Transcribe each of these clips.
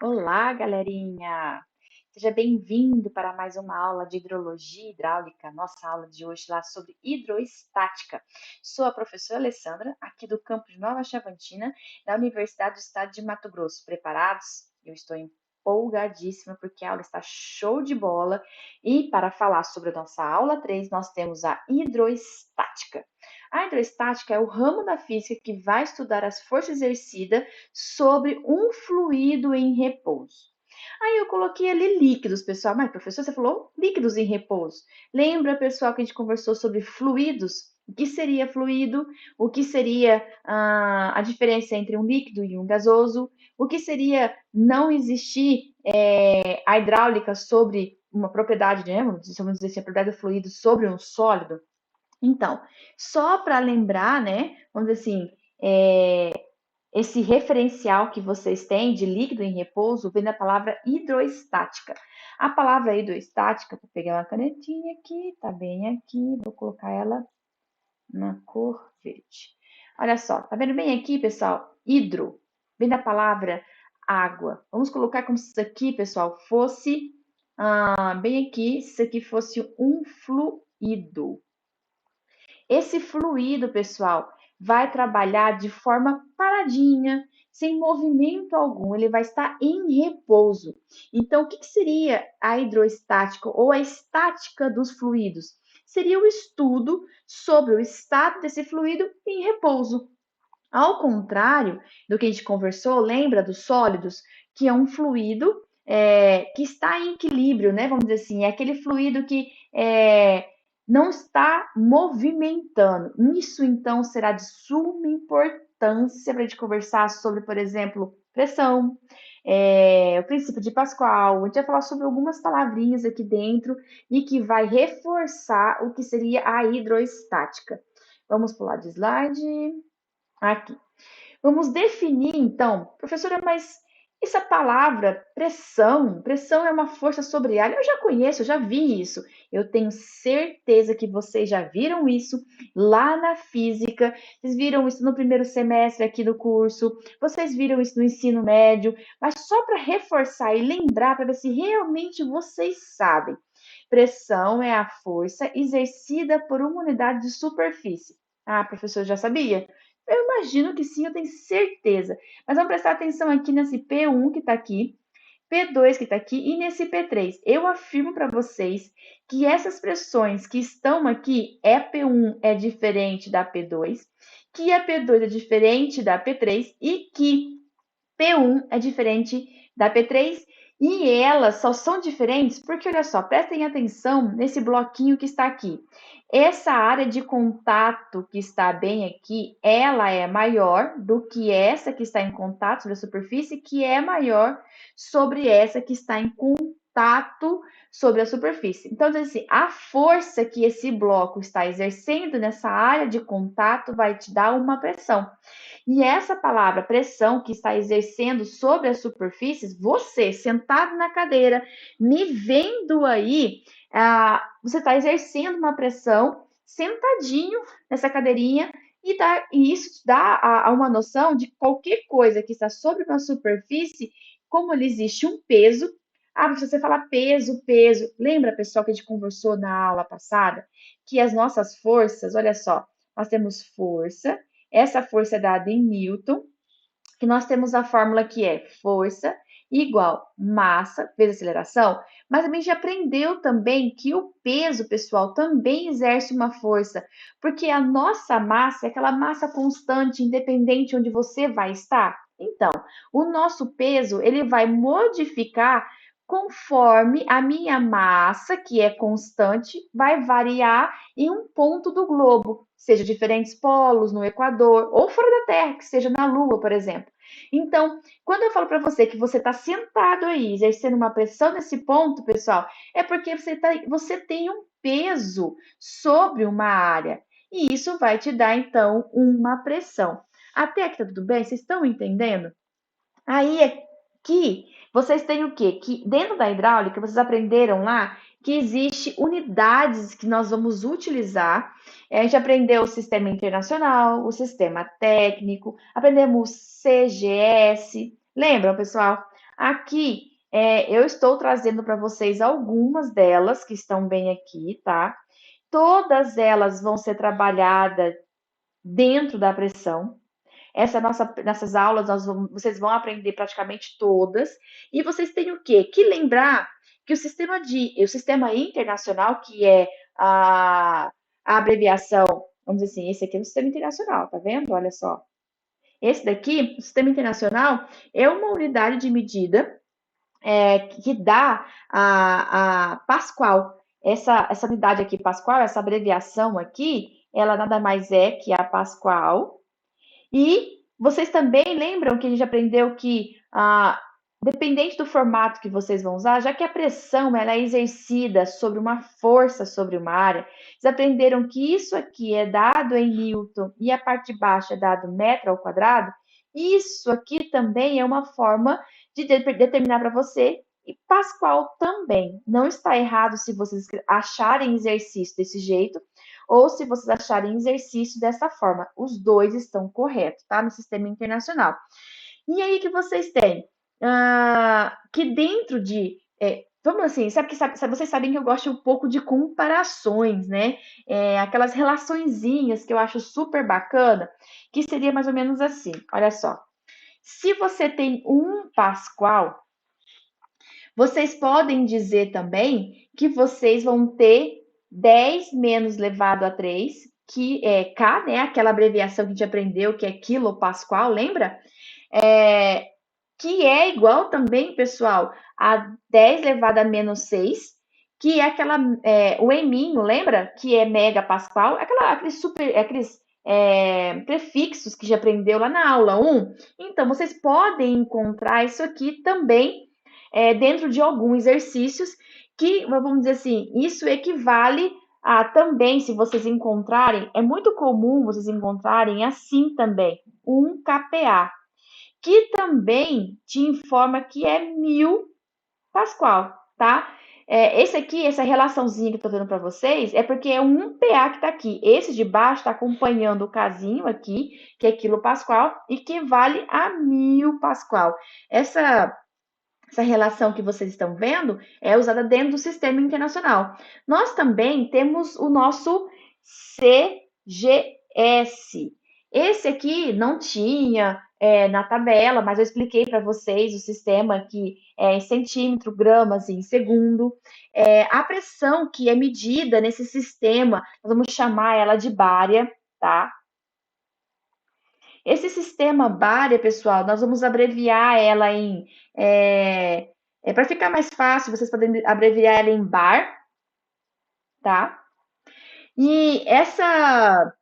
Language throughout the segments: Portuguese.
Olá, galerinha! Seja bem-vindo para mais uma aula de hidrologia hidráulica. Nossa aula de hoje lá sobre hidroestática. Sou a professora Alessandra, aqui do campus Nova Chavantina, da Universidade do Estado de Mato Grosso. Preparados? Eu estou empolgadíssima porque a aula está show de bola. E para falar sobre a nossa aula 3, nós temos a hidroestática. A hidroestática é o ramo da física que vai estudar as forças exercidas sobre um fluido em repouso. Aí eu coloquei ali líquidos, pessoal. Mas, professor, você falou líquidos em repouso. Lembra, pessoal, que a gente conversou sobre fluidos? O que seria fluido? O que seria a diferença entre um líquido e um gasoso? O que seria não existir a hidráulica sobre uma propriedade, né? Vamos dizer assim, a propriedade do fluido sobre um sólido? Então, só para lembrar, né? Vamos dizer assim, esse referencial que vocês têm de líquido em repouso vem da palavra hidroestática. A palavra hidroestática, vou pegar uma canetinha aqui, tá bem aqui, vou colocar ela na cor verde. Olha só, tá vendo bem aqui, pessoal? Hidro, vem da palavra água. Vamos colocar como se isso aqui, pessoal, fosse, bem aqui, se isso aqui fosse um fluido. Esse fluido, pessoal, vai trabalhar de forma paradinha, sem movimento algum, ele vai estar em repouso. Então, o que seria a hidroestática ou a estática dos fluidos? Seria o estudo sobre o estado desse fluido em repouso. Ao contrário do que a gente conversou, lembra dos sólidos, que é um fluido que está em equilíbrio, né? Vamos dizer assim, é aquele fluido que não está movimentando. Isso, então, será de suma importância para a gente conversar sobre, por exemplo, pressão, o princípio de Pascal. A gente vai falar sobre algumas palavrinhas aqui dentro e que vai reforçar o que seria a hidroestática. Vamos pular de slide. Aqui. Vamos definir, então, professora, mas essa palavra pressão, pressão é uma força sobre ar. Eu já conheço, eu já vi isso. Eu tenho certeza que vocês já viram isso lá na física. Vocês viram isso no primeiro semestre aqui do curso. Vocês viram isso no ensino médio. Mas só para reforçar e lembrar, para ver se realmente vocês sabem. Pressão é a força exercida por uma unidade de superfície. Ah, professor, já sabia? Eu imagino que sim, eu tenho certeza. Mas vamos prestar atenção aqui nesse P1 que está aqui, P2 que está aqui e nesse P3. Eu afirmo para vocês que essas pressões que estão aqui, P1 é diferente da P2, que a P2 é diferente da P3 e que P1 é diferente da P3 e elas só são diferentes porque, olha só, prestem atenção nesse bloquinho que está aqui. Essa área de contato que está bem aqui, ela é maior do que essa que está em contato sobre a superfície, que é maior sobre essa que está em contato sobre a superfície. Então, assim, a força que esse bloco está exercendo nessa área de contato vai te dar uma pressão. E essa palavra pressão que está exercendo sobre as superfícies, você sentado na cadeira, me vendo aí, você está exercendo uma pressão sentadinho nessa cadeirinha e isso dá uma noção de qualquer coisa que está sobre uma superfície, como ele existe um peso. Ah, se você falar peso, peso. Lembra, pessoal, que a gente conversou na aula passada? Que as nossas forças, olha só, nós temos força, essa força é dada em Newton, que nós temos a fórmula que é força igual massa vezes aceleração, mas a gente aprendeu também que o peso, pessoal, também exerce uma força, porque a nossa massa é aquela massa constante, independente onde você vai estar. Então, o nosso peso, ele vai modificar conforme a minha massa, que é constante, vai variar em um ponto do globo, seja diferentes polos no Equador ou fora da Terra, que seja na Lua, por exemplo. Então, quando eu falo para você que você está sentado aí, exercendo uma pressão nesse ponto, pessoal, é porque você tem um peso sobre uma área. E isso vai te dar, então, uma pressão. Até aqui tá tudo bem? Vocês estão entendendo? Aí aqui vocês têm o quê? Que dentro da hidráulica vocês aprenderam lá que existe unidades que nós vamos utilizar. A gente aprendeu o sistema internacional, o sistema técnico, aprendemos CGS. Lembram, pessoal? Aqui, eu estou trazendo para vocês algumas delas que estão bem aqui, tá? Todas elas vão ser trabalhadas dentro da pressão. Nessas aulas vocês vão aprender praticamente todas. E vocês têm o quê? Que lembrar que o sistema internacional, que é a, a abreviação, vamos dizer assim, esse aqui é o sistema internacional, tá vendo? Olha só. Esse daqui, o sistema internacional, é uma unidade de medida que dá a Pascal. Essa unidade aqui, Pascal, essa abreviação aqui, ela nada mais é que a Pascal. E vocês também lembram que a gente aprendeu que, dependente do formato que vocês vão usar, já que a pressão ela é exercida sobre uma força sobre uma área, vocês aprenderam que isso aqui é dado em Newton e a parte de baixo é dado metro ao quadrado. Isso aqui também é uma forma de determinar para você. E Pascal também. Não está errado se vocês acharem exercício desse jeito, ou se vocês acharem exercício dessa forma. Os dois estão corretos, tá? No sistema internacional. E aí que vocês têm que dentro de. Vamos assim, vocês sabem que eu gosto um pouco de comparações, né? Aquelas relaçõezinhas que eu acho super bacana, que seria mais ou menos assim. Olha só. Se você tem um Pascal, vocês podem dizer também que vocês vão ter 10 menos elevado a 3, que é K, né? Aquela abreviação que a gente aprendeu, que é quilopascal, lembra? É, que é igual também, pessoal, a 10 elevado a menos 6, que é o eminho, lembra? Que é megapascal, aqueles prefixos que já aprendeu lá na aula 1. Então, vocês podem encontrar isso aqui também dentro de alguns exercícios que, vamos dizer assim, isso equivale a também, se vocês encontrarem, é muito comum vocês encontrarem assim também, um KPA, que também te informa que é 1000 Pascal, tá? Esse aqui, essa relaçãozinha que eu tô dando para vocês, é porque é um PA que tá aqui. Esse de baixo está acompanhando o casinho aqui, que é quilopascal, e que vale a 1000 Pascal. Essa relação que vocês estão vendo é usada dentro do sistema internacional. Nós também temos o nosso CGS. Esse aqui não tinha na tabela, mas eu expliquei para vocês o sistema aqui em centímetro, gramas e em segundo. A pressão que é medida nesse sistema, nós vamos chamar ela de bária, tá? Esse sistema Bária, pessoal, nós vamos abreviar ela em. Para ficar mais fácil, vocês podem abreviar ela em bar, tá? E essa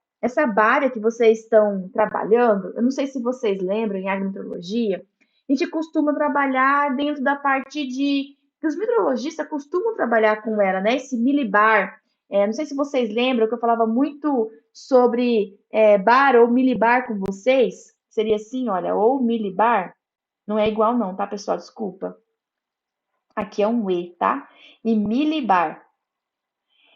Bária que vocês estão trabalhando, eu não sei se vocês lembram em agrometeorologia, a gente costuma trabalhar dentro da parte de. Que os meteorologistas costumam trabalhar com ela, né? Esse milibar. Não sei se vocês lembram que eu falava muito sobre bar ou milibar com vocês. Seria assim, olha, ou milibar. Não é igual, não, tá, pessoal? Desculpa. Aqui é um E, tá? E milibar.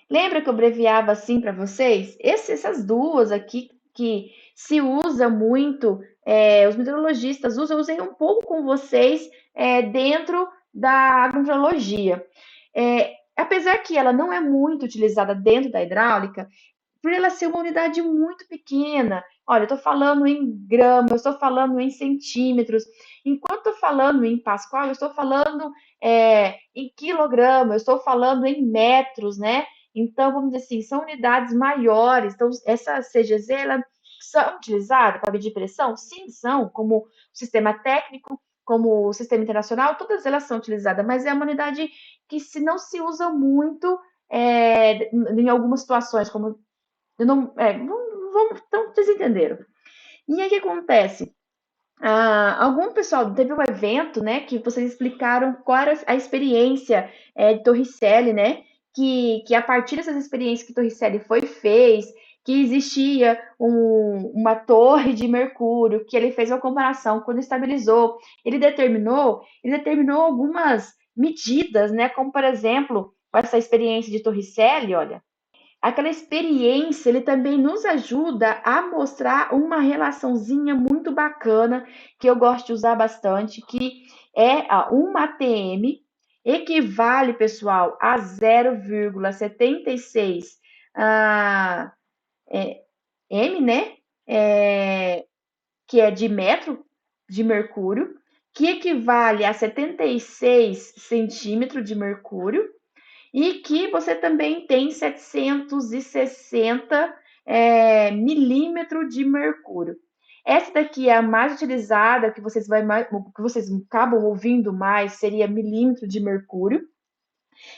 Lembra que eu abreviava assim para vocês? Essas duas aqui que se usa muito, os meteorologistas usam, eu usei um pouco com vocês dentro da agrometeorologia. Apesar que ela não é muito utilizada dentro da hidráulica, por ela ser uma unidade muito pequena. Olha, eu estou falando em grama, eu estou falando em centímetros. Enquanto eu estou falando em Pascal, eu estou falando em quilograma, eu estou falando em metros, né? Então, vamos dizer assim, são unidades maiores. Então, essa CGZ, ela são utilizadas para medir pressão? Sim, são, como o sistema técnico, como o sistema internacional, todas elas são utilizadas, mas é uma unidade que não se usa muito em algumas situações, como eu não, então vocês entenderam. E aí o que acontece? Algum pessoal teve um evento, né, que vocês explicaram qual era a experiência de Torricelli, né, que a partir dessas experiências que Torricelli fez, que existia uma torre de mercúrio, que ele fez uma comparação, quando estabilizou, ele determinou algumas medidas, né, como por exemplo, com essa experiência de Torricelli, olha, aquela experiência, ele também nos ajuda a mostrar uma relaçãozinha muito bacana, que eu gosto de usar bastante, que 1 atm equivale, pessoal, a 0,76 m, né? Que é de metro de mercúrio, que equivale a 76 centímetros de mercúrio, e que você também tem 760 milímetros de mercúrio. Essa daqui é a mais utilizada, que vocês acabam ouvindo mais, seria milímetro de mercúrio.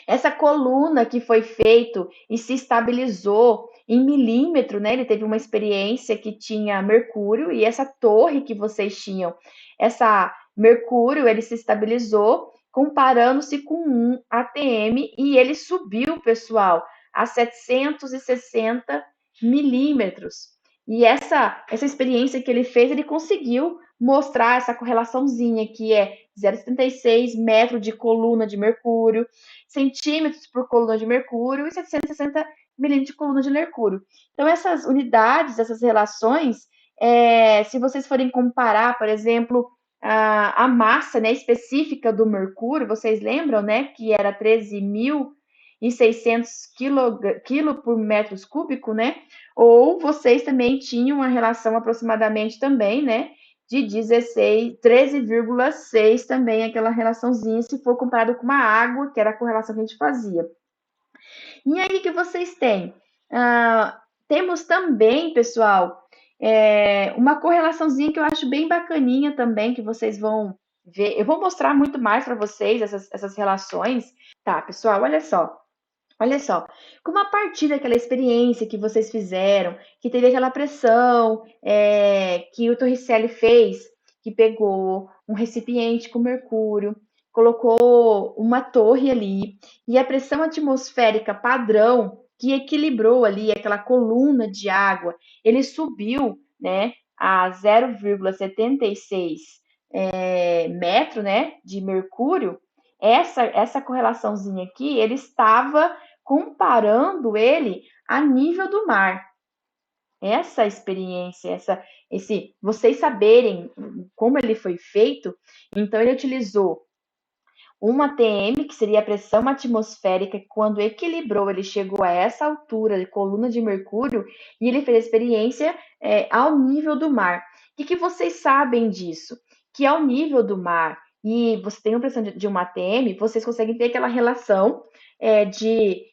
Essa coluna que foi feito e se estabilizou em milímetro, né? Ele teve uma experiência que tinha mercúrio e essa torre que vocês tinham, essa mercúrio, ele se estabilizou comparando-se com 1 atm e ele subiu, pessoal, a 760 milímetros. E essa experiência que ele fez, ele conseguiu mostrar essa correlaçãozinha que é 0,76 metro de coluna de mercúrio, centímetros por coluna de mercúrio e 760 milímetros de coluna de mercúrio. Então, essas unidades, essas relações, se vocês forem comparar, por exemplo, a massa, né, específica do mercúrio, vocês lembram, né, que era 13.600 quilo por metros cúbico, né? Ou vocês também tinham uma relação aproximadamente também, né, de 13,6 também, aquela relaçãozinha, se for comparado com uma água, que era a correlação que a gente fazia. E aí que vocês têm? Temos também, pessoal, uma correlaçãozinha que eu acho bem bacaninha também, que vocês vão ver. Eu vou mostrar muito mais para vocês essas relações. Tá, pessoal, olha só. Olha só, como a partir daquela experiência que vocês fizeram, que teve aquela pressão que o Torricelli fez, que pegou um recipiente com mercúrio, colocou uma torre ali, e a pressão atmosférica padrão que equilibrou ali aquela coluna de água, ele subiu, né, a 0,76 metro, né, de mercúrio. Essa correlaçãozinha aqui, ele estava comparando ele a nível do mar. Essa experiência, vocês saberem como ele foi feito, então ele utilizou uma ATM, que seria a pressão atmosférica, que quando equilibrou, ele chegou a essa altura de coluna de mercúrio, e ele fez a experiência ao nível do mar. O que vocês sabem disso? Que ao nível do mar, e você tem uma pressão de uma ATM, vocês conseguem ter aquela relação que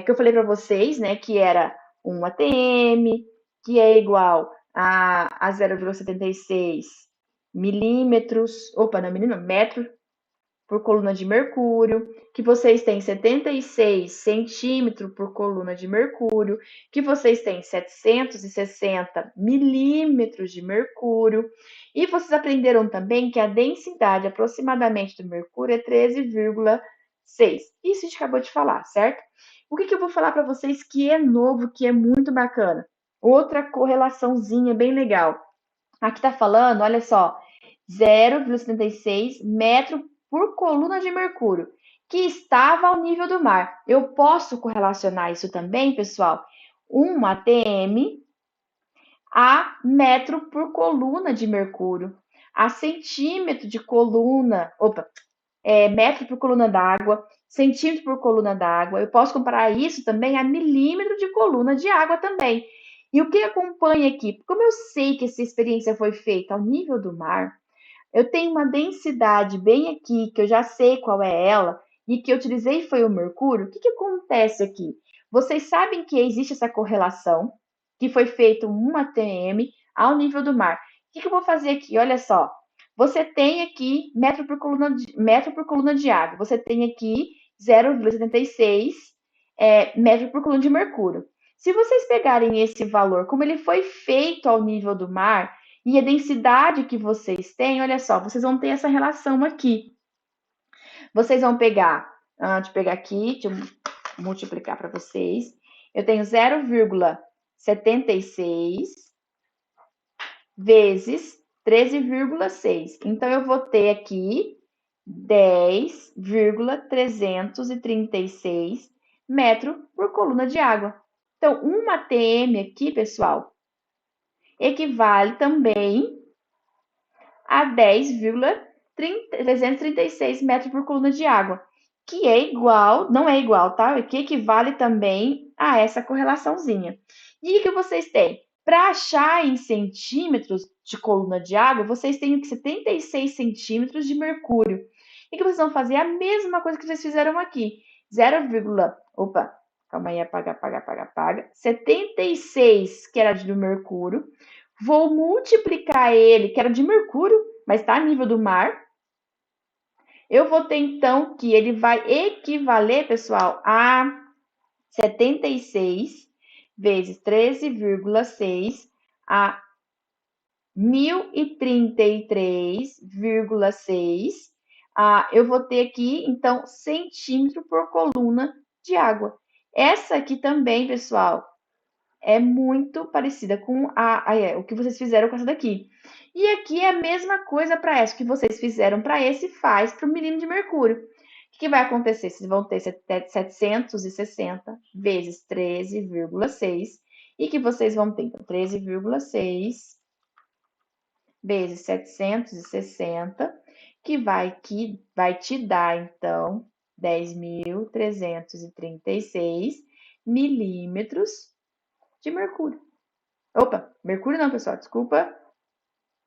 eu falei para vocês, né, que era 1 atm, que é igual a 0,76 milímetros, opa, não, milímetro, metro por coluna de mercúrio, que vocês têm 76 centímetros por coluna de mercúrio, que vocês têm 760 milímetros de mercúrio, e vocês aprenderam também que a densidade aproximadamente do mercúrio é 13,6. Isso a gente acabou de falar, certo? O que eu vou falar para vocês que é novo, que é muito bacana? Outra correlaçãozinha bem legal. Aqui está falando, olha só, 0,76 metro por coluna de mercúrio, que estava ao nível do mar. Eu posso correlacionar isso também, pessoal? 1 atm a metro por coluna de mercúrio, a centímetro de coluna, metro por coluna d'água, centímetro por coluna d'água. Eu posso comparar isso também a milímetro de coluna de água também. E o que acompanha aqui? Como eu sei que essa experiência foi feita ao nível do mar, eu tenho uma densidade bem aqui, que eu já sei qual é ela, e que eu utilizei foi o mercúrio. O que acontece aqui? Vocês sabem que existe essa correlação, que foi feito 1 atm ao nível do mar. O que eu vou fazer aqui? Olha só. Você tem aqui metro por coluna de água. Você tem aqui 0,76 metro por coluna de mercúrio. Se vocês pegarem esse valor, como ele foi feito ao nível do mar, e a densidade que vocês têm, olha só, vocês vão ter essa relação aqui. Vocês vão pegar, deixa eu pegar aqui, deixa eu multiplicar para vocês. Eu tenho 0,76 vezes 13,6. Então, eu vou ter aqui 10,336 metros por coluna de água. Então, 1 atm aqui, pessoal, equivale também a 10,336 336 metros por coluna de água, que é igual, não é igual, tá? Que equivale também a essa correlaçãozinha. E o que vocês têm? Para achar em centímetros de coluna de água, vocês têm 76 centímetros de mercúrio. E que vocês vão fazer? A mesma coisa que vocês fizeram aqui. 0, opa, calma aí, apaga. 76, que era do mercúrio. Vou multiplicar ele, que era de mercúrio, mas está a nível do mar. Eu vou ter, então, que ele vai equivaler, pessoal, a 76 vezes 13,6 a 1033,6. Eu vou ter aqui, então, centímetro por coluna de água. Essa aqui também, pessoal, é muito parecida com o que vocês fizeram com essa daqui. E aqui é a mesma coisa para essa. O que vocês fizeram para esse faz para o milímetro de mercúrio. O que vai acontecer? Vocês vão ter 760 vezes 13,6 e que vocês vão ter, então, 13,6 vezes 760, que vai te dar, então, 10.336 milímetros de mercúrio. Opa, mercúrio não, pessoal, desculpa.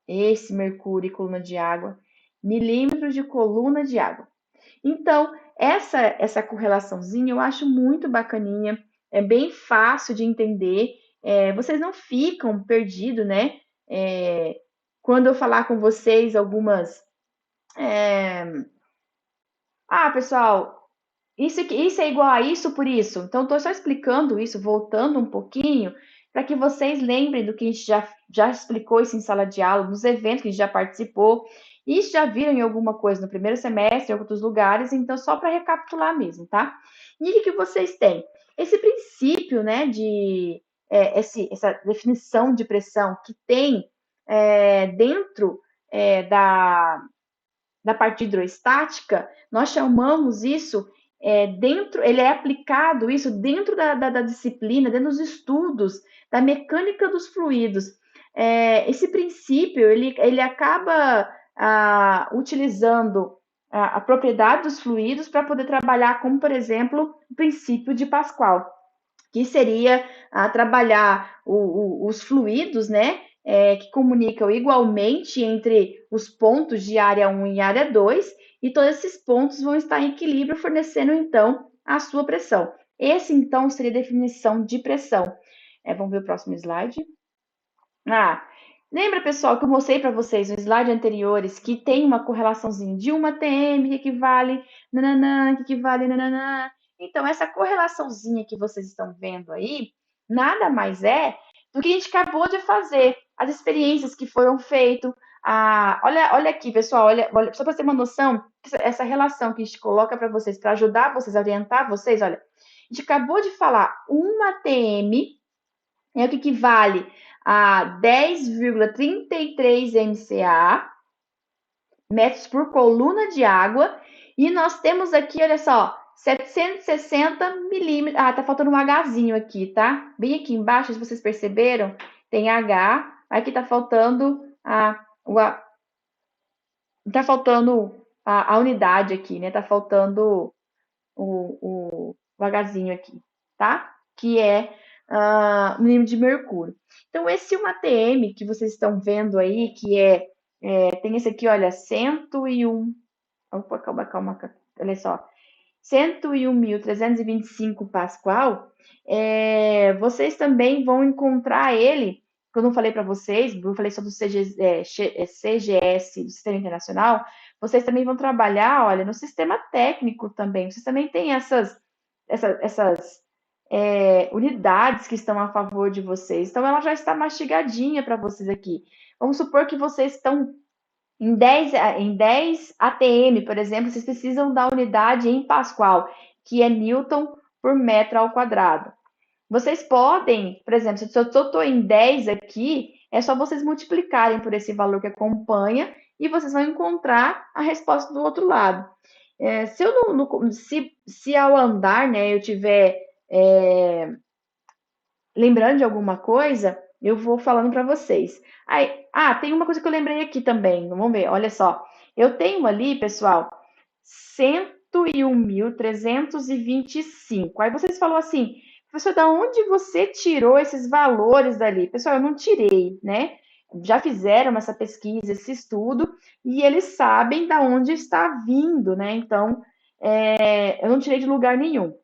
Esse mercúrio e coluna de água, milímetros de coluna de água. Então, essa correlaçãozinha eu acho muito bacaninha, é bem fácil de entender, vocês não ficam perdidos, né? Quando eu falar com vocês algumas. Pessoal, isso é igual a isso por isso. Então, estou só explicando isso, voltando um pouquinho, para que vocês lembrem do que a gente já explicou isso em sala de aula, nos eventos que a gente já participou, e já viram em alguma coisa no primeiro semestre, em outros lugares, então só para recapitular mesmo, tá? E o que vocês têm? Esse princípio, né, essa definição de pressão que tem dentro da parte hidroestática, nós chamamos isso ele é aplicado isso dentro da disciplina, dentro dos estudos da mecânica dos fluidos. Esse princípio, ele acaba utilizando a propriedade dos fluidos para poder trabalhar, como, por exemplo, o princípio de Pascal, que seria trabalhar os fluidos, né, que comunicam igualmente entre os pontos de área 1 e área 2, e todos esses pontos vão estar em equilíbrio, fornecendo, então, a sua pressão. Esse, então, seria a definição de pressão. Vamos ver o próximo slide. Lembra, pessoal, que eu mostrei para vocês no slide anteriores que tem uma correlaçãozinha de 1 atm que equivale nananã, que equivale nananã. Então, essa correlaçãozinha que vocês estão vendo aí, nada mais é do que a gente acabou de fazer, as experiências que foram feitas. Olha aqui, pessoal, olha, só para ter uma noção, essa relação que a gente coloca para vocês, para ajudar vocês, a orientar vocês, olha, a gente acabou de falar 1 atm é o que equivale a 10,33 MCA, metros por coluna de água, e nós temos aqui, olha só, 760 milímetros. Tá faltando um Hzinho aqui, tá? Bem aqui embaixo, se vocês perceberam, tem H, aqui tá faltando tá faltando a unidade aqui, né? Tá faltando o Hzinho aqui, tá? Que é milímetro de mercúrio. Então, esse 1 atm que vocês estão vendo aí, que tem esse aqui, olha, 101. Opa, calma, olha só. 101.325 Pascal. Vocês também vão encontrar ele, quando eu falei para vocês, eu falei sobre o CGS, do Sistema Internacional, vocês também vão trabalhar, olha, no sistema técnico também. Vocês também têm essas unidades que estão a favor de vocês. Então, ela já está mastigadinha para vocês aqui. Vamos supor que vocês estão em 10 atm, por exemplo, vocês precisam da unidade em Pascal, que é Newton por metro ao quadrado. Vocês podem, por exemplo, se eu estou em 10 aqui, é só vocês multiplicarem por esse valor que acompanha e vocês vão encontrar a resposta do outro lado. Se ao andar, né, eu tiver lembrando de alguma coisa, eu vou falando para vocês. Tem uma coisa que eu lembrei aqui também, vamos ver, olha só. Eu tenho ali, pessoal, 101.325. Aí vocês falam assim, professor, da onde você tirou esses valores dali? Pessoal, eu não tirei, né? Já fizeram essa pesquisa, esse estudo, e eles sabem da onde está vindo, né? Então, eu não tirei de lugar nenhum.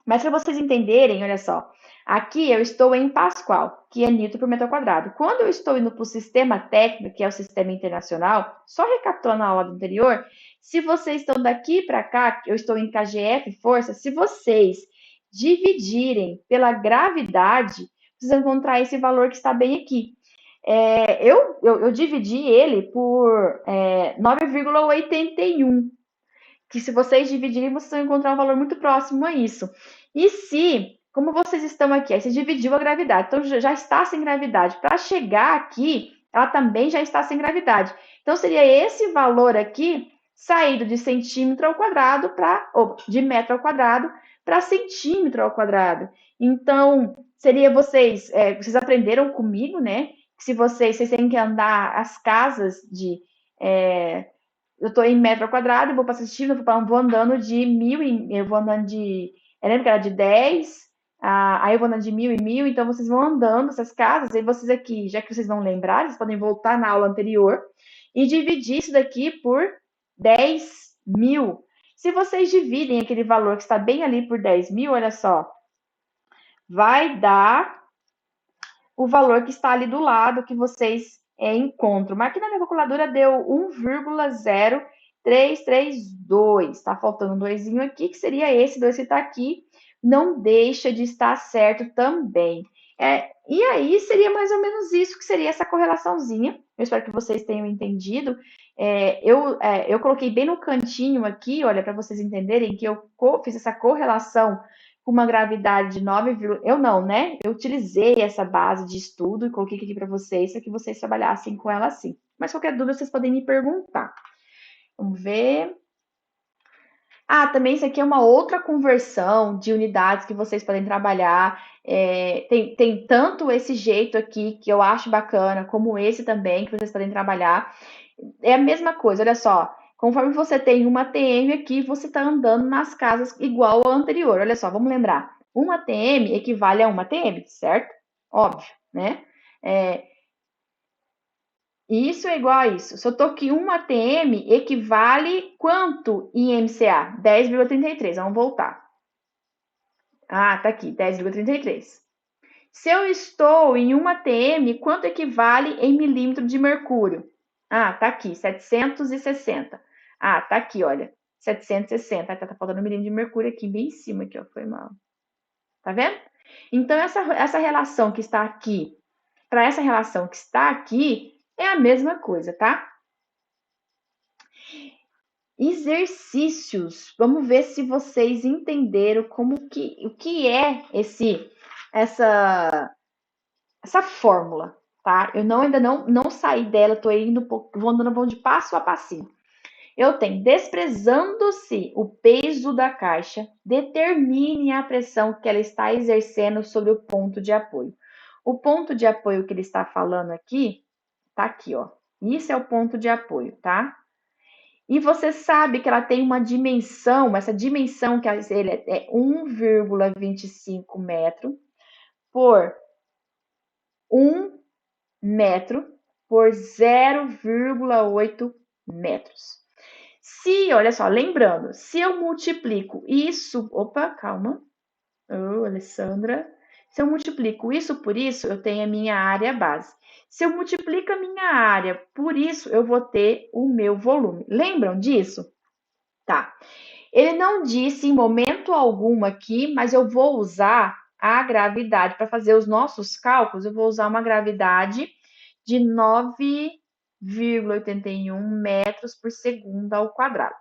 Mas para vocês entenderem, olha só, aqui eu estou em Pascal, que é newton por metro quadrado. Quando eu estou indo para o sistema técnico, que é o sistema internacional, só recapitulando a aula anterior, se vocês estão daqui para cá, eu estou em KGF, força, se vocês dividirem pela gravidade, vocês vão encontrar esse valor que está bem aqui. Eu dividi ele por 9,81, que se vocês dividirem, vocês vão encontrar um valor muito próximo a isso. E se, como vocês estão aqui, aí você dividiu a gravidade, então já está sem gravidade. Para chegar aqui, ela também já está sem gravidade. Então, seria esse valor aqui, saído de centímetro ao quadrado ou de metro ao quadrado para centímetro ao quadrado. Então, seria vocês aprenderam comigo, né? Que se vocês têm que andar as casas de eu estou em metro ao quadrado, vou para centímetro, vou andando de mil em, eu vou andando de, eu lembro que era de 10, aí eu vou andando de mil em mil, então vocês vão andando essas casas, e vocês aqui, já que vocês não lembraram, vocês podem voltar na aula anterior e dividir isso daqui por 10.000. Se vocês dividem aquele valor que está bem ali por 10.000, olha só, vai dar o valor que está ali do lado que vocês encontram. Mas aqui na minha calculadora deu 1,0332. Está faltando um doisinho aqui, que seria esse 2 que está aqui. Não deixa de estar certo também. E aí seria mais ou menos isso que seria essa correlaçãozinha. Eu espero que vocês tenham entendido. Eu coloquei bem no cantinho aqui, olha, para vocês entenderem que eu fiz essa correlação com uma gravidade de 9, eu não, né? Eu utilizei essa base de estudo e coloquei aqui para vocês, para que vocês trabalhassem com ela assim. Mas qualquer dúvida, vocês podem me perguntar. Vamos ver. Também isso aqui é uma outra conversão de unidades que vocês podem trabalhar. Tem tanto esse jeito aqui, que eu acho bacana, como esse também, que vocês podem trabalhar. É a mesma coisa, olha só. Conforme você tem uma TM aqui, você está andando nas casas igual ao anterior. Olha só, vamos lembrar. Uma TM equivale a uma TM, certo? Óbvio, né? Isso é igual a isso. Se eu tô aqui uma TM equivale quanto em MCA? 10,33. Vamos voltar. Tá aqui, 10,33. Se eu estou em uma TM, quanto equivale em milímetro de mercúrio? Tá aqui, 760. Tá aqui, olha, 760. Tá faltando um milímetro de mercúrio aqui, bem em cima, aqui, ó, foi mal. Tá vendo? Então, essa relação que está aqui, para essa relação que está aqui, é a mesma coisa, tá? Exercícios. Vamos ver se vocês entenderam o que é essa fórmula, tá? Eu ainda não saí dela, tô indo vou andando de passo a passinho. Eu tenho, desprezando-se o peso da caixa, determine a pressão que ela está exercendo sobre o ponto de apoio. O ponto de apoio que ele está falando aqui, tá aqui, ó. Isso é o ponto de apoio, tá? E você sabe que ela tem uma dimensão, essa dimensão que ele é 1,25 metro por 1 metro por 0,8 metros. Se, olha só, lembrando, se eu multiplico isso, calma, Alessandra, se eu multiplico isso por isso, eu tenho a minha área base. Se eu multiplico a minha área por isso, eu vou ter o meu volume. Lembram disso? Tá. Ele não disse em momento algum aqui, mas eu vou usar a gravidade para fazer os nossos cálculos. Eu vou usar uma gravidade de 9,81 metros por segundo ao quadrado.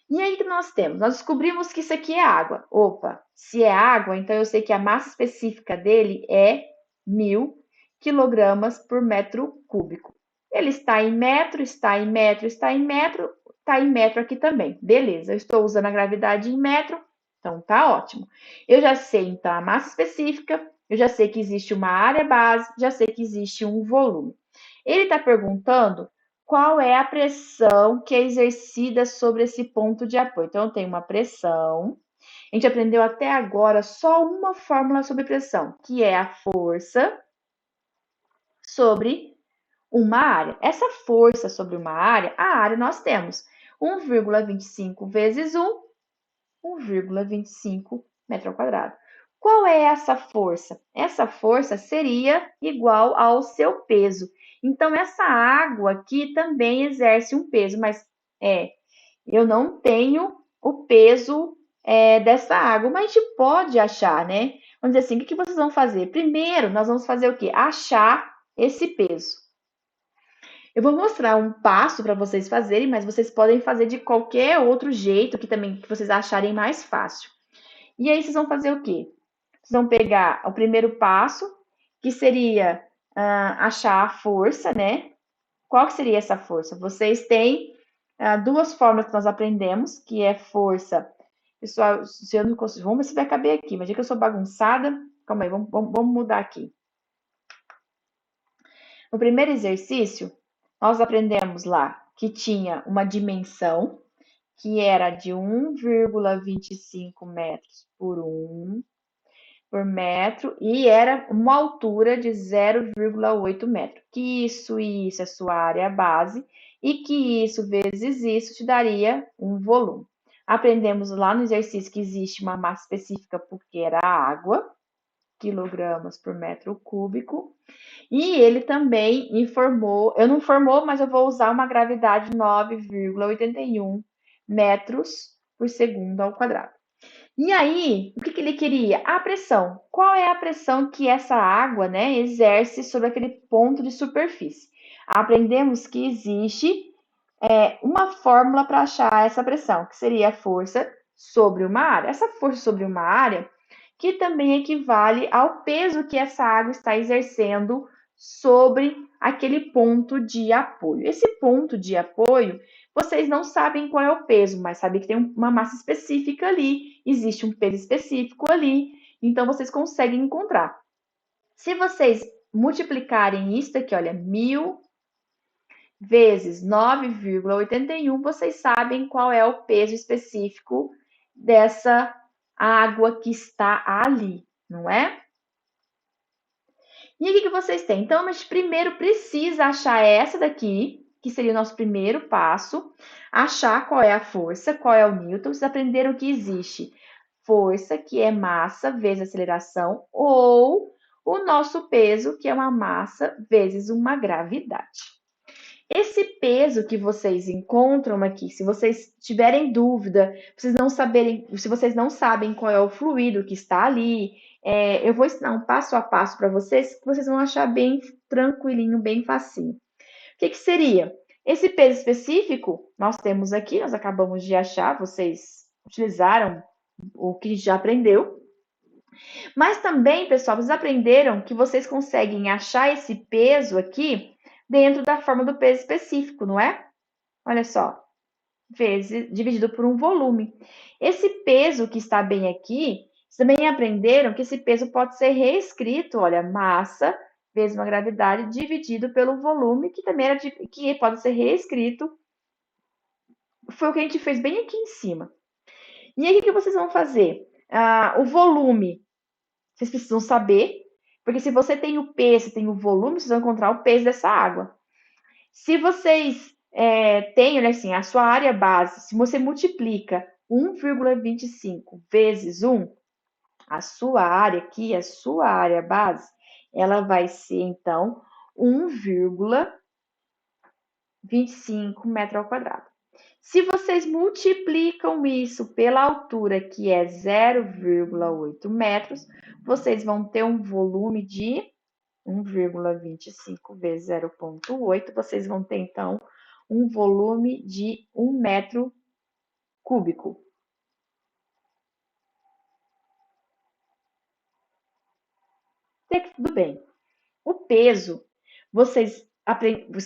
E aí que nós temos? Nós descobrimos que isso aqui é água. Opa, se é água, então eu sei que a massa específica dele é 1.000 quilogramas por metro cúbico. Ele está em metro, está em metro, está em metro, está em metro aqui também. Beleza, eu estou usando a gravidade em metro, então tá ótimo. Eu já sei, então, a massa específica, eu já sei que existe uma área base, já sei que existe um volume. Ele está perguntando qual é a pressão que é exercida sobre esse ponto de apoio. Então, eu tenho uma pressão. A gente aprendeu até agora só uma fórmula sobre pressão, que é a força sobre uma área. Essa força sobre uma área, a área nós temos 1,25 vezes 1,25 metro ao quadrado. Qual é essa força? Essa força seria igual ao seu peso. Então, essa água aqui também exerce um peso, mas eu não tenho o peso dessa água, mas a gente pode achar, né? Vamos dizer assim, o que vocês vão fazer? Primeiro, nós vamos fazer o quê? Achar esse peso. Eu vou mostrar um passo para vocês fazerem, mas vocês podem fazer de qualquer outro jeito que vocês acharem mais fácil. E aí vocês vão fazer o quê? Vocês vão pegar o primeiro passo, que seria achar a força, né? Qual que seria essa força? Vocês têm duas formas que nós aprendemos, que é força. Pessoal, se eu não consigo, vamos ver se vai caber aqui. Imagina que eu sou bagunçada. Calma aí, vamos mudar aqui. No primeiro exercício, nós aprendemos lá que tinha uma dimensão, que era de 1,25 metros por metro, e era uma altura de 0,8 metro. Que isso é sua área base, e que isso vezes isso te daria um volume. Aprendemos lá no exercício que existe uma massa específica, porque era a água, quilogramas por metro cúbico. E ele também informou, eu não informou, mas eu vou usar uma gravidade 9,81 metros por segundo ao quadrado. E aí, o que ele queria? A pressão. Qual é a pressão que essa água, né, exerce sobre aquele ponto de superfície? Aprendemos que existe uma fórmula para achar essa pressão, que seria a força sobre uma área. Essa força sobre uma área, que também equivale ao peso que essa água está exercendo sobre aquele ponto de apoio. Esse ponto de apoio, vocês não sabem qual é o peso, mas sabem que tem uma massa específica ali, existe um peso específico ali, então vocês conseguem encontrar. Se vocês multiplicarem isso aqui, olha, 1000 vezes 9,81, vocês sabem qual é o peso específico dessa água que está ali, não é? E o que vocês têm? Então, a gente primeiro precisa achar essa daqui, que seria o nosso primeiro passo, achar qual é a força, qual é o Newton. Vocês aprenderam que existe força, que é massa vezes aceleração, ou o nosso peso, que é uma massa vezes uma gravidade. Esse peso que vocês encontram aqui, se vocês tiverem dúvida, se vocês não sabem qual é o fluido que está ali, eu vou ensinar um passo a passo para vocês, que vocês vão achar bem tranquilinho, bem facinho. O que seria? Esse peso específico, nós temos aqui, nós acabamos de achar, vocês utilizaram o que já aprendeu. Mas também, pessoal, vocês aprenderam que vocês conseguem achar esse peso aqui dentro da forma do peso específico, não é? Olha só, dividido por um volume. Esse peso que está bem aqui, vocês também aprenderam que esse peso pode ser reescrito, olha, massa vezes uma gravidade dividido pelo volume, que também que pode ser reescrito. Foi o que a gente fez bem aqui em cima. E aí, o que vocês vão fazer? O volume, vocês precisam saber, porque se você tem o peso, tem o volume, vocês vão encontrar o peso dessa água. Se vocês têm, olha assim, a sua área base, se você multiplica 1,25 vezes 1, a sua área aqui, a sua área base, ela vai ser, então, 1,25 metro ao quadrado. Se vocês multiplicam isso pela altura, que é 0,8 metros, vocês vão ter um volume de 1,25 vezes 0,8, vocês vão ter, então, um volume de 1 metro cúbico. Até que tudo bem. O peso, vocês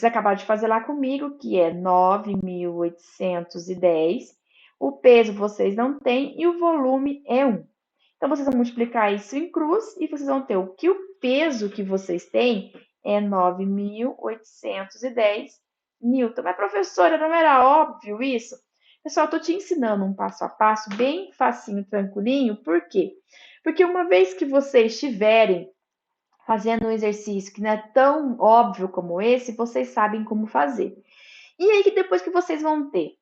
acabaram de fazer lá comigo, que é 9.810. O peso vocês não têm e o volume é 1. Então, vocês vão multiplicar isso em cruz e vocês vão ter o que o peso que vocês têm é 9.810 Newton. Mas, professora, não era óbvio isso? Pessoal, estou te ensinando um passo a passo bem facinho, tranquilinho. Por quê? Porque uma vez que vocês estiverem fazendo um exercício que não é tão óbvio como esse, vocês sabem como fazer. E aí que depois que vocês vão ter?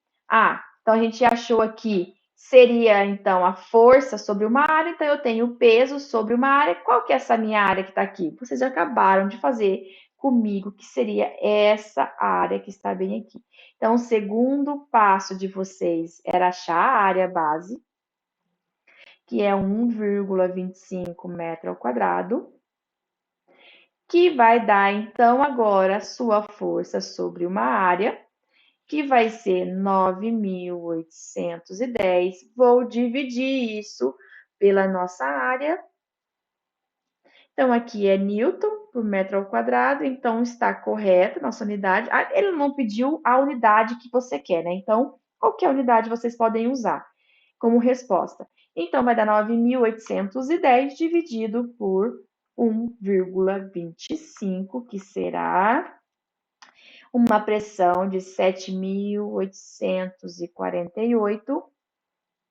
Então a gente achou aqui seria então a força sobre uma área, então eu tenho o peso sobre uma área. Qual que é essa minha área que está aqui? Vocês já acabaram de fazer comigo, que seria essa área que está bem aqui. Então, o segundo passo de vocês era achar a área base, que é 1,25 metro ao quadrado, que vai dar então agora a sua força sobre uma área, que vai ser 9.810. Vou dividir isso pela nossa área. Então, aqui é Newton por metro ao quadrado, então está correta nossa unidade. Ele não pediu a unidade que você quer, né? Então, qualquer unidade vocês podem usar como resposta. Então, vai dar 9.810 dividido por 1,25, que será uma pressão de 7.848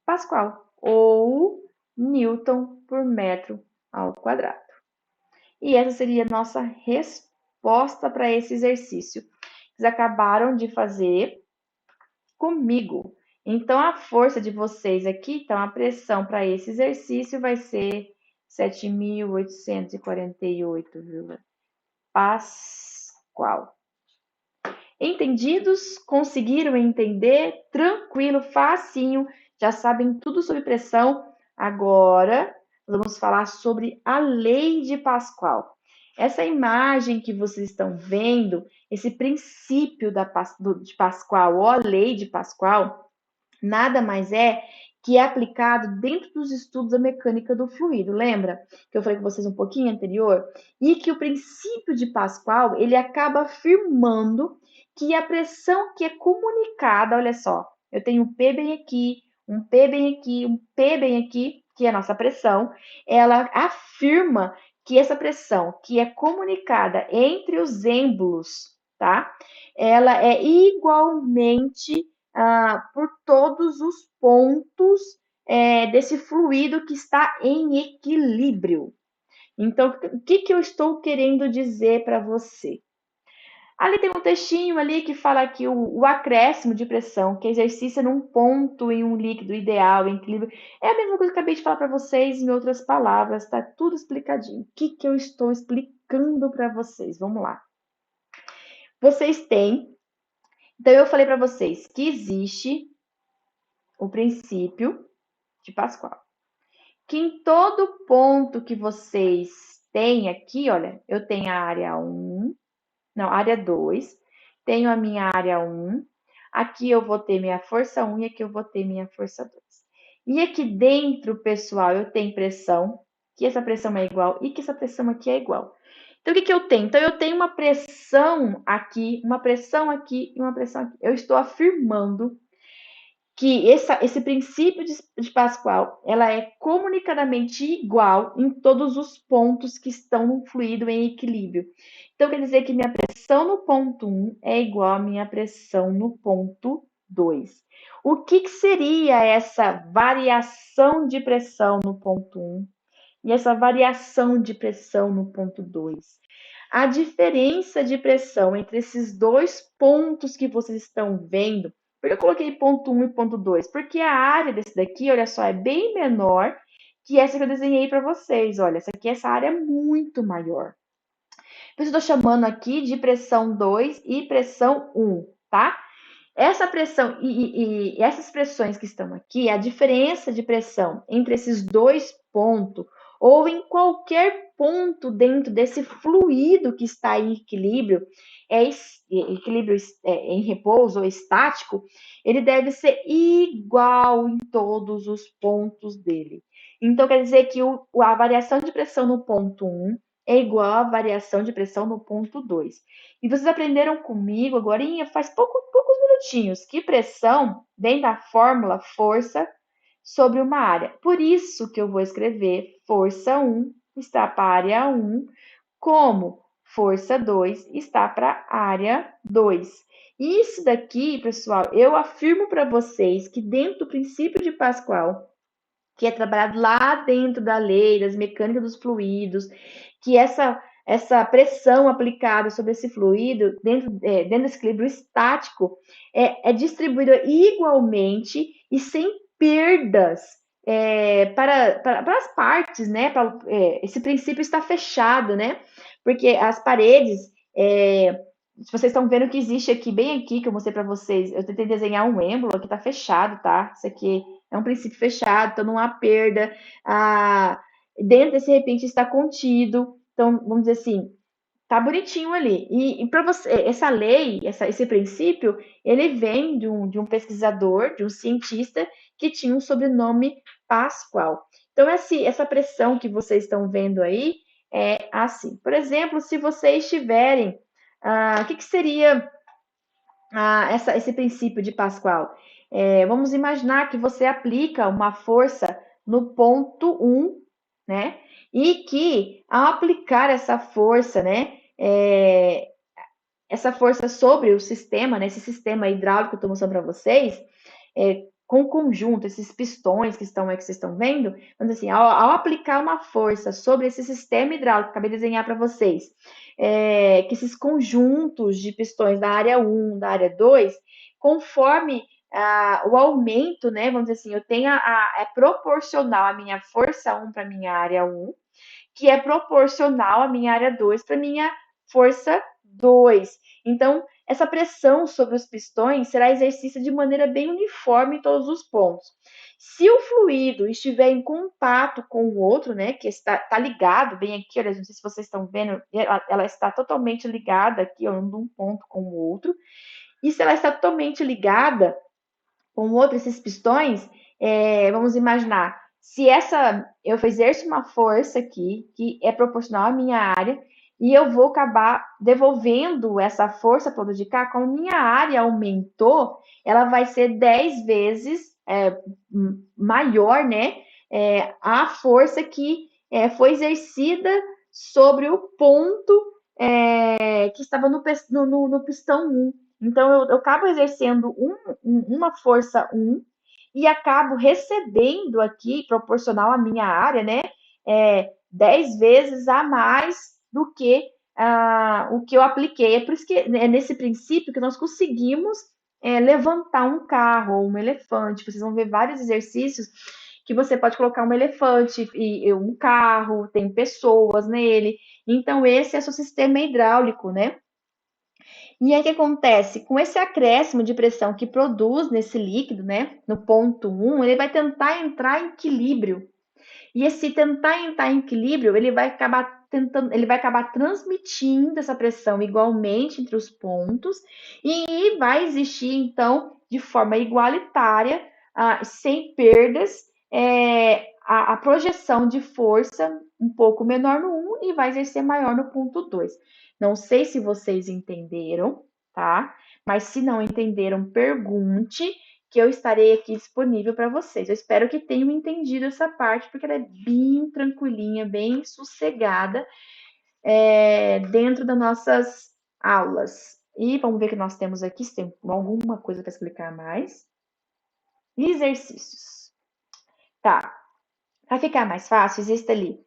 Pascal, ou Newton por metro ao quadrado. E essa seria a nossa resposta para esse exercício. Vocês acabaram de fazer comigo. Então, a força de vocês aqui, então, a pressão para esse exercício vai ser 7.848 Pascal. Entendidos? Conseguiram entender? Tranquilo, facinho, já sabem tudo sobre pressão. Agora, vamos falar sobre a lei de Pascal. Essa imagem que vocês estão vendo, esse princípio de Pascal, ou a lei de Pascal, nada mais é que é aplicado dentro dos estudos da mecânica do fluido. Lembra que eu falei com vocês um pouquinho anterior? E que o princípio de Pascal, ele acaba afirmando que a pressão que é comunicada, olha só, eu tenho um P bem aqui, um P bem aqui, um P bem aqui, que é a nossa pressão, ela afirma que essa pressão que é comunicada entre os êmbolos, tá? Ela é igualmente por todos os pontos desse fluido que está em equilíbrio. Então, o que eu estou querendo dizer para você? Ali tem um textinho ali que fala que o acréscimo de pressão, que é exercício num ponto em um líquido ideal, em equilíbrio, é a mesma coisa que eu acabei de falar para vocês em outras palavras, tá tudo explicadinho. O que eu estou explicando para vocês? Vamos lá. Vocês têm, então eu falei para vocês que existe o princípio de Pascal, que em todo ponto que vocês têm aqui, olha, eu tenho a área 1, não, área 2, tenho a minha área 1, aqui eu vou ter minha força 1 e aqui eu vou ter minha força 2. E aqui dentro, pessoal, eu tenho pressão, que essa pressão é igual e que essa pressão aqui é igual. Então, o que eu tenho? Então, eu tenho uma pressão aqui, uma pressão aqui e uma pressão aqui. Eu estou afirmando que esse princípio de Pascal, ela é comunicadamente igual em todos os pontos que estão no fluido em equilíbrio. Então, quer dizer que minha pressão no ponto 1 é igual à minha pressão no ponto 2. O que seria essa variação de pressão no ponto 1 e essa variação de pressão no ponto 2? A diferença de pressão entre esses dois pontos que vocês estão vendo. Por que eu coloquei ponto 1 e ponto 2? Porque a área desse daqui, olha só, é bem menor que essa que eu desenhei para vocês. Olha, essa área é muito maior. Por isso eu estou chamando aqui de pressão 2 e pressão 1, tá? Essa pressão e essas pressões que estão aqui, a diferença de pressão entre esses dois pontos, ou em qualquer ponto dentro desse fluido que está em equilíbrio, equilíbrio em repouso ou estático, ele deve ser igual em todos os pontos dele. Então, quer dizer que a variação de pressão no ponto 1 é igual à variação de pressão no ponto 2. E vocês aprenderam comigo agora, faz poucos minutinhos, que pressão vem da fórmula força sobre uma área. Por isso que eu vou escrever força 1 está para a área 1, como força 2 está para a área 2. Isso daqui, pessoal, eu afirmo para vocês que dentro do princípio de Pascal, que é trabalhado lá dentro da lei, das mecânicas dos fluidos, que essa pressão aplicada sobre esse fluido, dentro desse equilíbrio estático, é distribuída igualmente e sem perdas para as partes, né? Esse princípio está fechado, né? Porque as paredes, se vocês estão vendo que existe aqui, bem aqui, que eu mostrei para vocês, eu tentei desenhar um êmbolo, aqui está fechado, tá? Isso aqui é um princípio fechado, então não há perda. Dentro desse repente está contido. Então, vamos dizer assim, tá bonitinho ali. E para você, essa lei, esse princípio, ele vem de um pesquisador, de um cientista que tinha um sobrenome Pascal. Então, essa pressão que vocês estão vendo aí é assim. Por exemplo, se vocês tiverem, o que seria esse princípio de Pascal? Vamos imaginar que você aplica uma força no ponto 1, né? E que ao aplicar essa força, né? Essa força sobre o sistema, né? Esse sistema hidráulico que eu estou mostrando para vocês, com o conjunto, esses pistões que estão aí que vocês estão vendo, vamos assim, ao aplicar uma força sobre esse sistema hidráulico, acabei de desenhar para vocês, que esses conjuntos de pistões da área 1, da área 2, conforme o aumento, né, vamos dizer assim, eu tenho é proporcional a minha força 1 para minha área 1, que é proporcional à minha área 2 para minha força 2. Então, essa pressão sobre os pistões será exercida de maneira bem uniforme em todos os pontos. Se o fluido estiver em contato com o outro, né, que está ligado bem aqui, olha, não sei se vocês estão vendo, ela está totalmente ligada aqui, ó, de um ponto com o outro. E se ela está totalmente ligada com o outro, esses pistões, vamos imaginar, se eu exerço uma força aqui, que é proporcional à minha área, e eu vou acabar devolvendo essa força para o lado de cá, como minha área aumentou, ela vai ser 10 vezes maior, né? A força que foi exercida sobre o ponto que estava no pistão 1. Então, eu acabo exercendo uma força 1 e acabo recebendo aqui, proporcional à minha área, né? 10 vezes a mais do que o que eu apliquei. É por isso que é nesse princípio que nós conseguimos levantar um carro ou um elefante. Vocês vão ver vários exercícios que você pode colocar um elefante e um carro, tem pessoas nele. Então, esse é o seu sistema hidráulico, né? E aí o que acontece? Com esse acréscimo de pressão que produz nesse líquido, né, no ponto 1, ele vai tentar entrar em equilíbrio. E esse tentar entrar em equilíbrio, ele vai acabar transmitindo essa pressão igualmente entre os pontos e vai existir então de forma igualitária, sem perdas, a projeção de força um pouco menor no 1 e vai exercer maior no ponto 2. Não sei se vocês entenderam, tá? Mas se não entenderam, pergunte que eu estarei aqui disponível para vocês. Eu espero que tenham entendido essa parte, porque ela é bem tranquilinha, bem sossegada dentro das nossas aulas. E vamos ver o que nós temos aqui, se tem alguma coisa para explicar mais. Exercícios. Tá. Para ficar mais fácil, existe ali.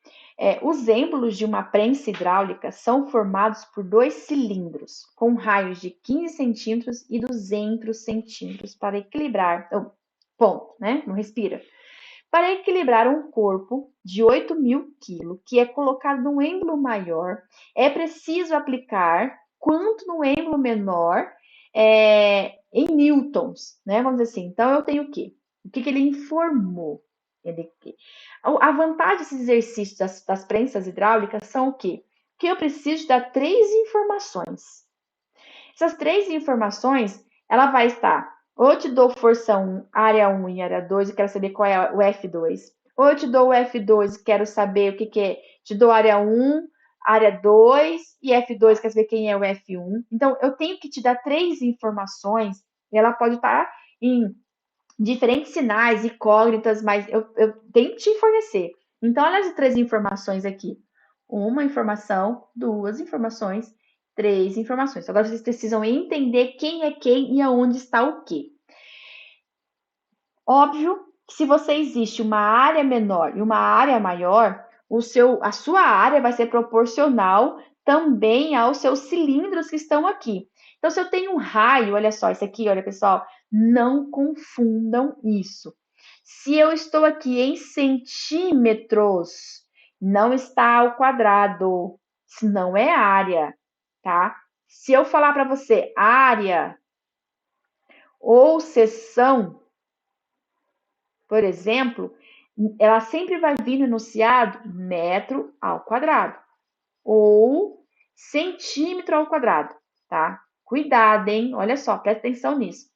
Os êmbolos de uma prensa hidráulica são formados por dois cilindros, com raios de 15 centímetros e 200 centímetros para equilibrar. Ponto, né? Não respira. Para equilibrar um corpo de 8.000 quilos, que é colocado num êmbolo maior, é preciso aplicar quanto no êmbolo menor em newtons, né? Vamos dizer assim. Então, eu tenho o quê? O que ele informou? A vantagem desses exercícios das prensas hidráulicas são o quê? Que eu preciso dar 3 informações. Essas 3 informações, ela vai estar, ou eu te dou força 1, área 1 e área 2, e quero saber qual é o F2. Ou eu te dou o F2 e quero saber o que é, te dou área 1, área 2 e F2, quer saber quem é o F1. Então, eu tenho que te dar 3 informações, e ela pode estar em diferentes sinais, incógnitas, mas eu tenho que te fornecer. Então, olha as 3 informações aqui. Uma informação, 2 informações três informações. Agora vocês precisam entender quem é quem e aonde está o quê. Óbvio que se você existe uma área menor e uma área maior, a sua área vai ser proporcional também aos seus cilindros que estão aqui. Então, se eu tenho um raio, olha só, isso aqui, olha pessoal, não confundam isso. Se eu estou aqui em centímetros, não está ao quadrado, isso não é área, tá? Se eu falar para você área ou seção, por exemplo, ela sempre vai vir no enunciado metro ao quadrado ou centímetro ao quadrado, tá? Cuidado, hein? Olha só, presta atenção nisso.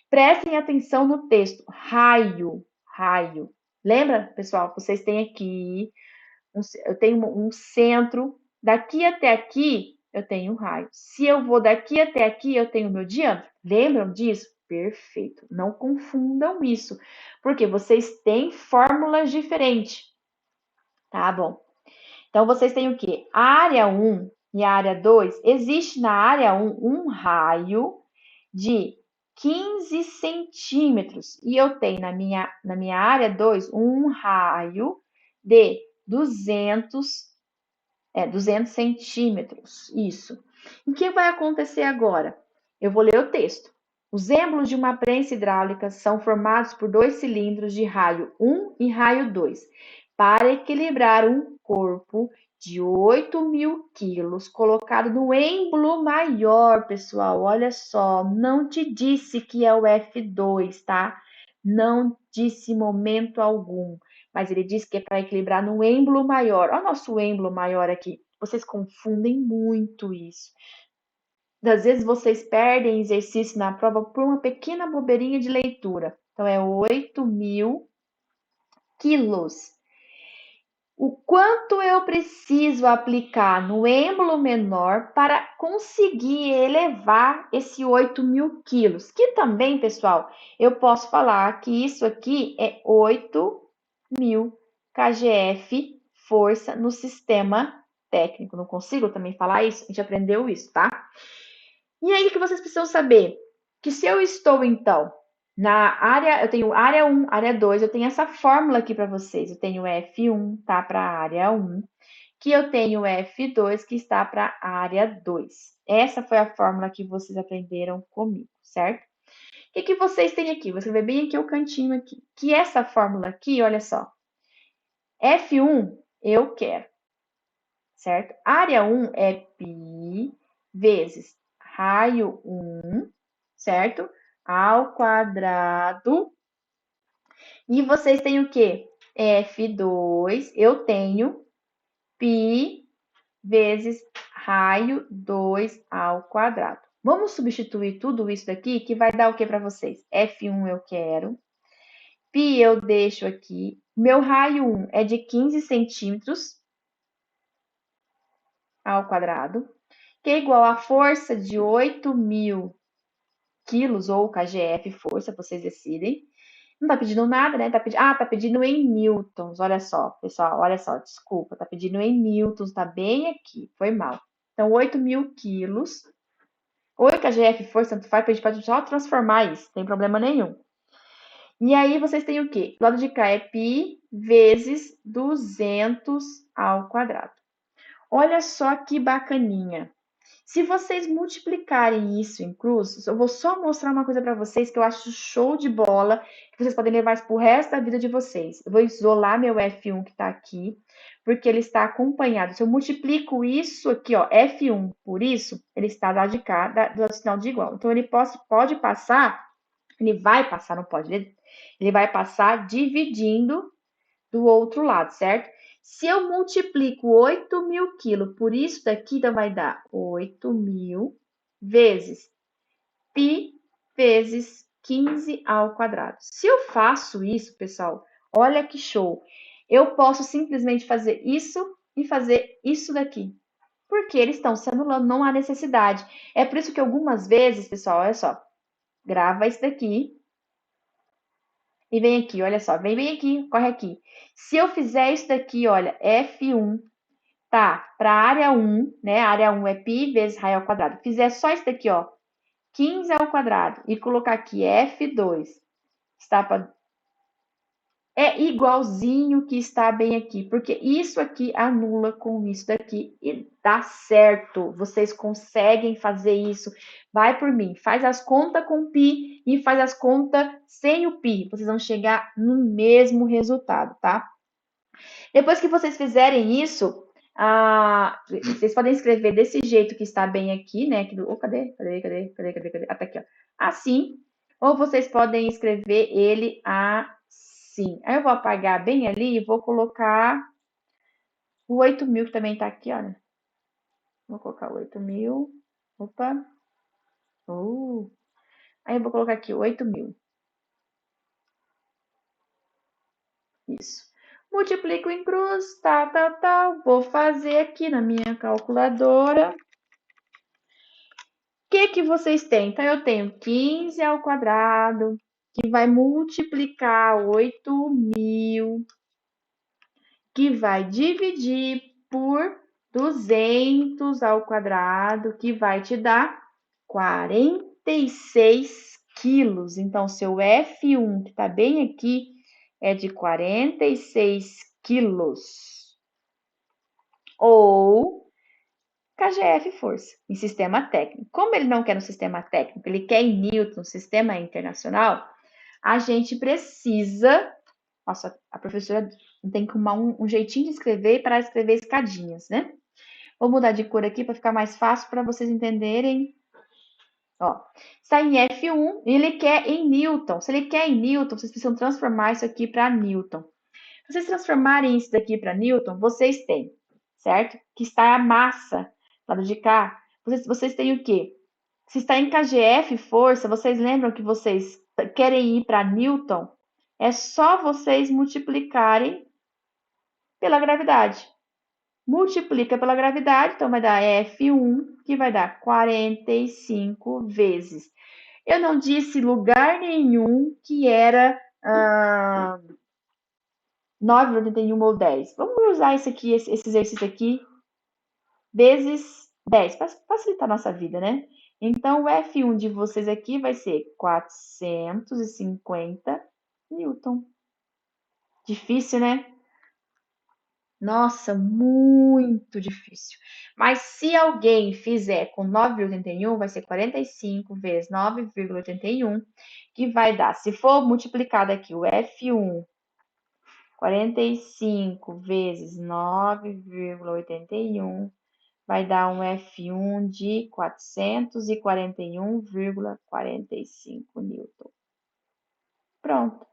Prestem atenção no texto. Raio, raio. Lembra, pessoal? Vocês têm aqui, eu tenho um centro. Daqui até aqui, eu tenho um raio. Se eu vou daqui até aqui, eu tenho o meu diâmetro. Lembram disso? Perfeito. Não confundam isso, porque vocês têm fórmulas diferentes. Tá bom. Então, vocês têm o quê? A área 1 e a área 2. Existe na área 1 um raio de 15 centímetros. E eu tenho na minha área 2 um raio de 200 centímetros. Isso. O que vai acontecer agora? Eu vou ler o texto. Os êmbolos de uma prensa hidráulica são formados por dois cilindros de raio 1 e raio 2. Para equilibrar um corpo de 8.000 quilos colocado no êmbolo maior, pessoal, olha só, não te disse que é o F2, tá? Não disse em momento algum, mas ele diz que é para equilibrar no êmbolo maior. Olha o nosso êmbolo maior aqui. Vocês confundem muito isso. Às vezes vocês perdem exercício na prova por uma pequena bobeirinha de leitura. Então, é 8.000 quilos. O quanto eu preciso aplicar no êmbolo menor para conseguir elevar esse 8.000 quilos? Que também, pessoal, eu posso falar que isso aqui é 8.000 kgf força no sistema técnico. Não consigo também falar isso? A gente aprendeu isso, tá? E aí, o que vocês precisam saber? Que se eu estou, então, na área, eu tenho área 1, área 2, eu tenho essa fórmula aqui para vocês. Eu tenho F1, tá, para a área 1, que eu tenho F2, que está para a área 2. Essa foi a fórmula que vocês aprenderam comigo, certo? O que vocês têm aqui? Vou escrever bem aqui o cantinho aqui. Que essa fórmula aqui, olha só. F1, eu quero, certo? Área 1 é π vezes raio 1, certo? Ao quadrado. E vocês têm o quê? F2, eu tenho π vezes raio 2 ao quadrado. Vamos substituir tudo isso daqui, que vai dar o que para vocês? F1 eu quero, π eu deixo aqui. Meu raio 1 é de 15 centímetros ao quadrado, que é igual à força de 8.000 quilos, ou kgf, força, vocês decidem. Não tá pedindo nada, né? Tá pedindo em newtons. Olha só, pessoal, olha só, desculpa, tá pedindo em newtons, tá bem aqui, foi mal. Então, 8.000 quilos. Ou kgf, força, tanto faz, a gente pode só transformar isso, não tem problema nenhum. E aí, vocês têm o quê? Do lado de cá é π vezes 200 ao quadrado. Olha só que bacaninha. Se vocês multiplicarem isso em cruz, eu vou só mostrar uma coisa para vocês que eu acho show de bola, que vocês podem levar isso para o resto da vida de vocês. Eu vou isolar meu F1 que está aqui, porque ele está acompanhado. Se eu multiplico isso aqui, ó, F1 por isso, ele está do lado de cá, do sinal de igual. Então, ele pode passar, ele vai passar, não pode, ele vai passar dividindo do outro lado, certo? Se eu multiplico 8.000 quilos por isso daqui, então vai dar 8.000 vezes π vezes 15 ao quadrado. Se eu faço isso, pessoal, olha que show. Eu posso simplesmente fazer isso e fazer isso daqui. Porque eles estão se anulando, não há necessidade. É por isso que algumas vezes, pessoal, olha só, grava isso daqui e vem aqui, olha só, vem bem aqui, corre aqui. Se eu fizer isso daqui, olha, F1 está para a área 1, né? A área 1 é π vezes raiz ao quadrado. Fizer só isso daqui, ó, 15 ao quadrado, e colocar aqui F2, está para... É igualzinho que está bem aqui, porque isso aqui anula com isso daqui e dá certo. Vocês conseguem fazer isso. Vai por mim, faz as contas com π e faz as contas sem o π. Vocês vão chegar no mesmo resultado, tá? Depois que vocês fizerem isso, vocês podem escrever desse jeito que está bem aqui, né? Aqui do, cadê? Ah, tá aqui, ó. Assim. Ou vocês podem escrever ele assim. Aí eu vou apagar bem ali e vou colocar o 8.000, que também tá aqui, olha. Vou colocar o 8.000. Opa. Aí eu vou colocar aqui o 8.000. Isso. Multiplico em cruz, tá. Vou fazer aqui na minha calculadora. O que vocês têm? Então, eu tenho 15 ao quadrado, que vai multiplicar 8.000, que vai dividir por 200 ao quadrado, que vai te dar 46 quilos. Então, seu F1, que está bem aqui, é de 46 quilos. Ou KGF força, em sistema técnico. Como ele não quer no sistema técnico, ele quer em Newton, sistema internacional, a gente precisa... Nossa, a professora tem que arrumar um jeitinho de escrever para escrever escadinhas, né? Vou mudar de cor aqui para ficar mais fácil para vocês entenderem. Ó, está em F1 e ele quer em Newton. Se ele quer em Newton, vocês precisam transformar isso aqui para Newton. Se vocês transformarem isso daqui para Newton, vocês têm, certo? Que está a massa, lado de cá. Vocês têm o quê? Se está em KGF, força, vocês lembram que vocês querem ir para Newton? É só vocês multiplicarem pela gravidade. Multiplica pela gravidade, então vai dar F1, que vai dar 45 vezes. Eu não disse lugar nenhum que era 9,81 ou 10. Vamos usar esse exercício aqui, vezes 10, para facilitar a nossa vida, né? Então, o F1 de vocês aqui vai ser 450 Newton. Difícil, né? Nossa, muito difícil. Mas se alguém fizer com 9,81, vai ser 45 vezes 9,81, que vai dar, se for multiplicado aqui o F1, 45 vezes 9,81, vai dar um F1 de 441,45 Newton. Pronto.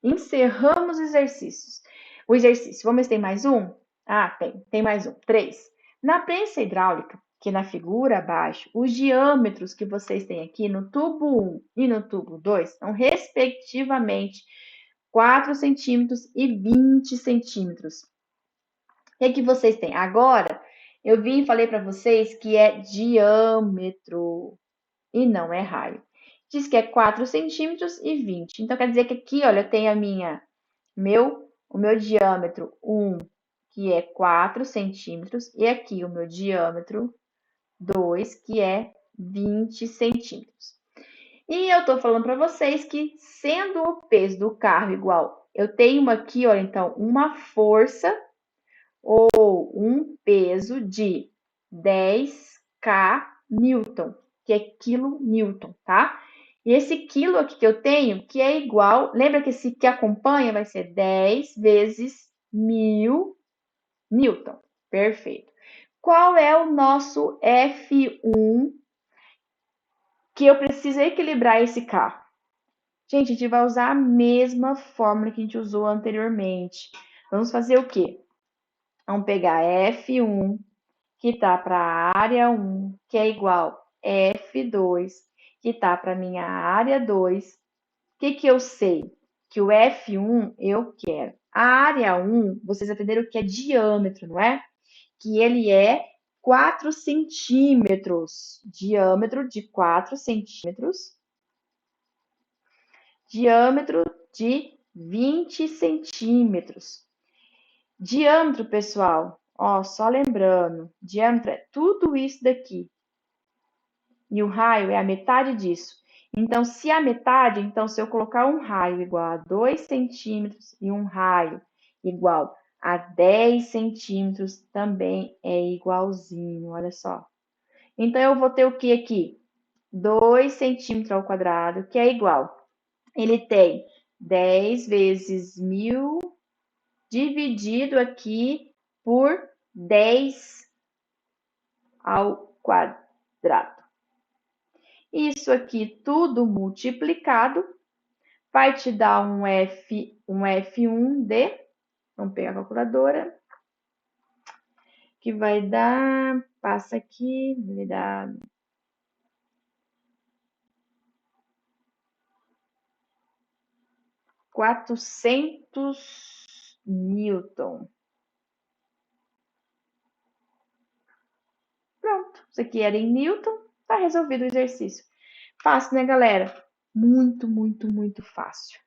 Encerramos os exercícios. O exercício, vamos ver se tem mais um? Ah, tem mais um. 3. Na prensa hidráulica, que na figura abaixo, os diâmetros que vocês têm aqui no tubo 1 e no tubo 2 são, respectivamente, 4 centímetros e 20 centímetros. O que vocês têm? Agora, eu vim e falei para vocês que é diâmetro e não é raio. Diz que é 4 centímetros e 20. Então, quer dizer que aqui, olha, eu tenho o meu diâmetro 1, que é 4 centímetros, e aqui o meu diâmetro 2, que é 20 centímetros. E eu estou falando para vocês que, sendo o peso do carro igual, eu tenho aqui, olha, então, uma força ou um peso de 10K Newton, que é quilonewton, tá? E esse quilo aqui que eu tenho, que é igual, lembra que esse que acompanha vai ser 10 vezes 1.000 Newton. Perfeito. Qual é o nosso F1 que eu preciso equilibrar esse carro? Gente, a gente vai usar a mesma fórmula que a gente usou anteriormente. Vamos fazer o quê? Vamos pegar F1, que está para a área 1, que é igual F2, que está para a minha área 2. O que eu sei? Que o F1 eu quero. A área 1, vocês aprenderam que é diâmetro, não é? Que ele é 4 centímetros. Diâmetro de 4 centímetros. Diâmetro de 20 centímetros. Diâmetro, pessoal, Ó, só lembrando, diâmetro é tudo isso daqui. E o raio é a metade disso. Então, se a metade, então se eu colocar um raio igual a 2 centímetros e um raio igual a 10 centímetros, também é igualzinho, olha só. Então, eu vou ter o que aqui? 2 centímetros ao quadrado, que é igual. Ele tem 10 vezes 1000 dividido aqui por 10 ao quadrado. Isso aqui tudo multiplicado vai te dar um F1 de, vamos pegar a calculadora, que vai dar, passa aqui, vai dar 400 newton. Pronto, isso aqui era em newton, tá resolvido o exercício. Fácil, né, galera? Muito, muito, muito fácil.